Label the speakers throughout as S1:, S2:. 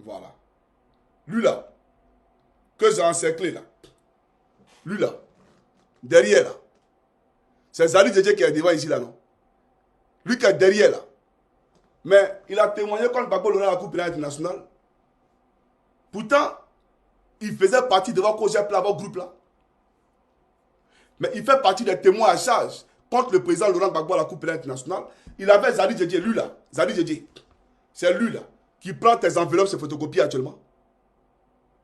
S1: Voilà. Lui là, que j'ai encerclé là. Lui là, derrière là. C'est Zali Djedje qui est devant ici là, non? Lui qui est derrière là. Mais il a témoigné contre Gbagbo dans la Coupe pénale internationale. Pourtant, il faisait partie de votre COGEP là, votre groupe là. Mais il fait partie des témoins à charge contre le président Laurent Gbagbo à la Coupe pénale internationale. Il avait Zali Djedje, lui là. Zali Djedje. C'est lui là qui prend tes enveloppes, ses photocopies actuellement.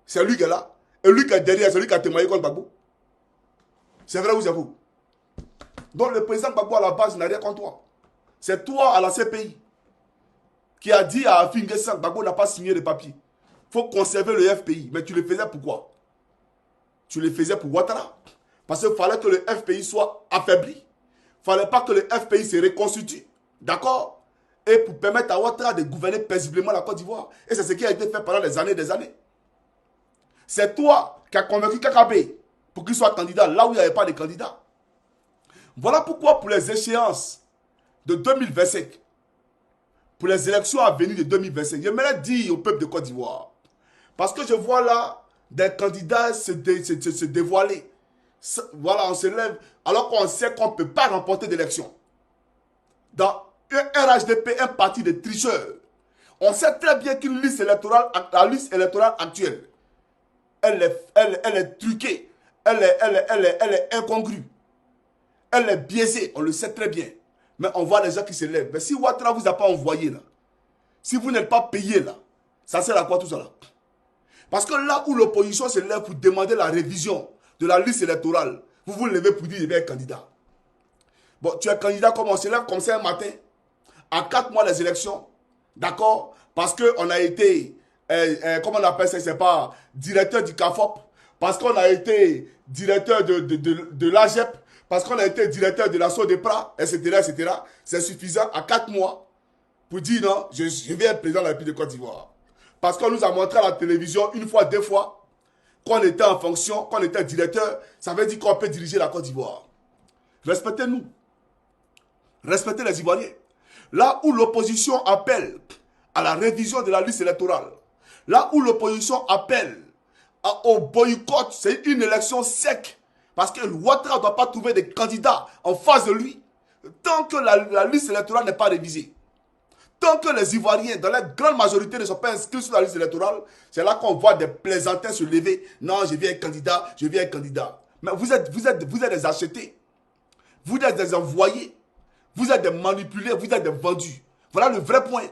S1: C'est lui qui est là. Et lui qui est derrière, c'est lui qui a témoigné contre Gbagbo. C'est vrai ou c'est faux? Donc le président Gbagbo à la base n'a rien contre toi. C'est toi à la CPI qui a dit à Afin Guessan que Gbagbo n'a pas signé les papiers. Il faut conserver le FPI. Mais tu le faisais pourquoi? Tu le faisais pour Ouattara. Parce qu'il fallait que le FPI soit affaibli. Il ne fallait pas que le FPI se reconstitue. D'accord? Et pour permettre à Ouattara de gouverner paisiblement la Côte d'Ivoire. Et c'est ce qui a été fait pendant des années et des années. C'est toi qui as convaincu Kakabe pour qu'il soit candidat là où il n'y avait pas de candidat. Voilà pourquoi pour les échéances de 2025, pour les élections à venir de 2025, j'aimerais dire au peuple de Côte d'Ivoire, parce que je vois là des candidats se dévoiler. Voilà, on se lève alors qu'on sait qu'on ne peut pas remporter d'élection. Dans un RHDP, un parti de tricheurs, on sait très bien qu'une liste électorale, la liste électorale actuelle, elle est truquée, elle est incongrue, elle est biaisée, on le sait très bien. Mais on voit les gens qui se lèvent. Mais si Ouattara ne vous a pas envoyé là, si vous n'êtes pas payé là, ça sert à quoi tout ça là? Parce que là où l'opposition se lève pour demander la révision de la liste électorale, vous vous levez pour dire je vais être candidat. Bon, tu es candidat comme on se lève comme ça un matin, à 4 mois des élections, d'accord? Parce qu'on a été, comment on appelle ça, c'est pas directeur du CAFOP, parce qu'on a été directeur de l'AGEP, parce qu'on a été directeur de la SODEPRA, etc., etc. C'est suffisant à 4 mois pour dire non, je vais être président de la République de Côte d'Ivoire. Parce qu'on nous a montré à la télévision une fois, deux fois, qu'on était en fonction, qu'on était directeur, ça veut dire qu'on peut diriger la Côte d'Ivoire. Respectez-nous. Respectez les Ivoiriens. Là où l'opposition appelle à la révision de la liste électorale, là où l'opposition appelle au boycott, c'est une élection sec. Parce que Ouattara ne doit pas trouver des candidats en face de lui. Tant que la liste électorale n'est pas révisée. Tant que les Ivoiriens, dans la grande majorité, ne sont pas inscrits sur la liste électorale, c'est là qu'on voit des plaisantins se lever. Non, je viens être candidat, je viens être candidat. Mais vous êtes des achetés. Vous êtes des envoyés. Vous êtes des manipulés, vous êtes des vendus. Voilà le vrai point.